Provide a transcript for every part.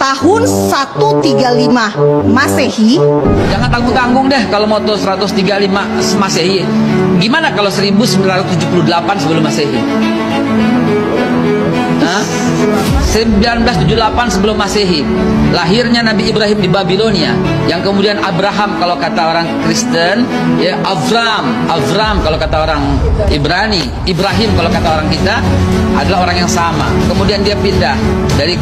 tahun 135 Masehi. Jangan tanggung-tanggung deh kalau mau 135 Masehi. Gimana kalau 1978 sebelum Masehi? Hah? 1978 sebelum Masehi, lahirnya Nabi Ibrahim di Babilonia, yang kemudian Abraham kalau kata orang Kristen, ya Avram kalau kata orang Ibrani, Ibrahim kalau kata orang kita, adalah orang yang sama. Kemudian dia pindah dari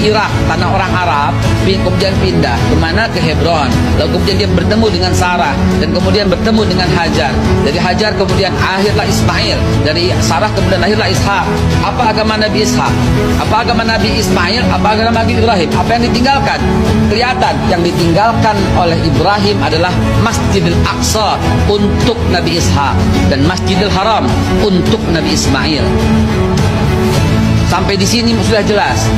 Irak, tanah orang Arab, kemudian pindah kemana? Ke Hebron. Lalu kemudian dia bertemu dengan Sarah, dan kemudian bertemu dengan Hajar. Dari Hajar kemudian akhirlah Ismail, dari Sarah kemudian lahirlah Ishak. Apa agama Nabi Ishak? Apa agama Nabi Ismail? Apa agama Nabi Ibrahim? Apa yang ditinggalkan? Kelihatan yang ditinggalkan oleh Ibrahim adalah Masjidil Aqsa untuk Nabi Ishak, dan Masjidil Haram untuk Nabi Ismail. Sampai di sini sudah jelas.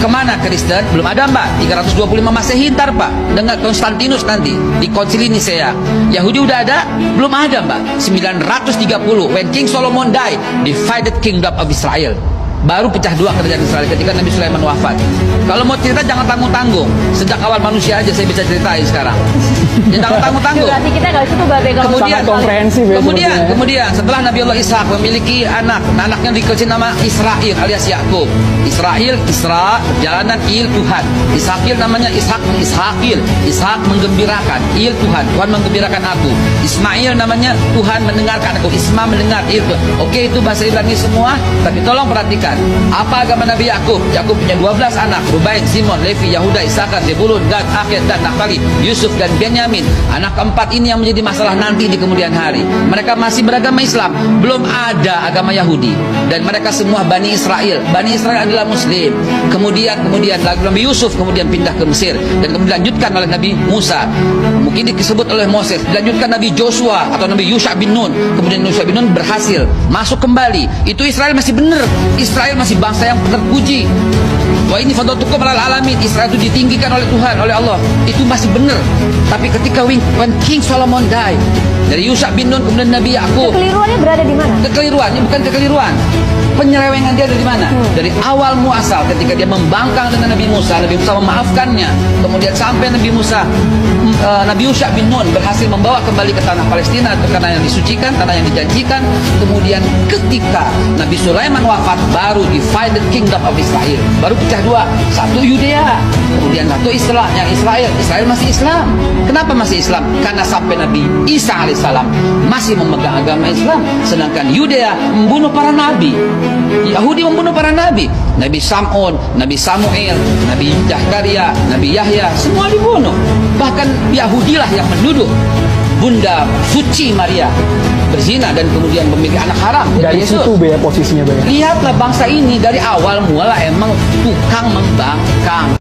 Kemana Kristen? Belum ada, Mbak. 325 Masehi ntar, Pak, dengan Konstantinus nanti di Konsili Nisea. Yahudi udah ada? Belum ada, Mbak. 930 when King Solomon died, divided kingdom of Israel. Baru pecah dua kerajaan Israel ketika Nabi Sulaiman wafat. Kalau mau cerita jangan tanggung-tanggung. Sejak awal manusia aja saya bisa ceritain sekarang. Jangan tanggung-tanggung. Durasi kita nggak cukup, Babe. Kemudian setelah Nabi Allah Ishak memiliki anaknya dikasih nama Israel alias Yakub. Israel, Isra, perjalanan Il Tuhan. Ishakil namanya Ishak, Ishakil. Ishak menggembirakan, Il Tuhan, Tuhan menggembirakan aku. Ismail namanya Tuhan mendengarkan aku. Isma mendengar, Il Tuhan. Oke, itu bahasa Ibrani semua, tapi tolong perhatikan. Apa agama Nabi Yakub? Yakub punya 12 anak, Rubain, Simon, Levi, Yahuda, Isakar, Zebulun, Gad, Akhir, dan Naftali, Yusuf, dan Benyamin. Anak keempat ini yang menjadi masalah nanti di kemudian hari. Mereka masih beragama Islam, belum ada agama Yahudi, dan mereka semua Bani Israel. Bani Israel adalah Muslim. Kemudian Nabi Yusuf kemudian pindah ke Mesir, dan kemudian dilanjutkan oleh Nabi Musa, mungkin disebut oleh Moses, dilanjutkan Nabi Joshua atau Nabi Yusha bin Nun. Kemudian Yusha bin Nun berhasil masuk kembali. Itu Israel masih benar. Israel masih bangsa yang terpuji. Wah, ini fadatukum alal alamin. Israel itu ditinggikan oleh Tuhan, oleh Allah. Itu masih benar. Tapi ketika when King Solomon died, dari Yusha bin Nun kemudian Nabi Yakub. Kekeliruannya berada di mana? Kekeliruan, ini bukan kekeliruan. Penyelewengan dia dari mana? Dari awal muasal ketika dia membangkang dengan Nabi Musa memaafkannya. Kemudian sampai Nabi Yusha bin Nun berhasil membawa kembali ke tanah Palestina, ke tanah yang disucikan, tanah yang dijanjikan. Kemudian ketika Nabi Sulaiman wafat, baru divided kingdom of Israel. Baru pecah dua, satu Yudea, kemudian satu Israel. Israel masih Islam. Kenapa masih Islam? Karena sampai Nabi Isa alaihissalam masih memegang agama Islam, sedangkan Yudea membunuh para nabi. Yahudi membunuh para nabi. Nabi Sam'un, Nabi Samuel, Nabi Zakaria, Nabi Yahya, semua dibunuh. Bahkan Yahudilah yang menuduh Bunda suci Maria berzina dan kemudian memiliki anak haram. Dari situ Be posisinya Be. Lihatlah bangsa ini dari awal mula emang tukang membangkang.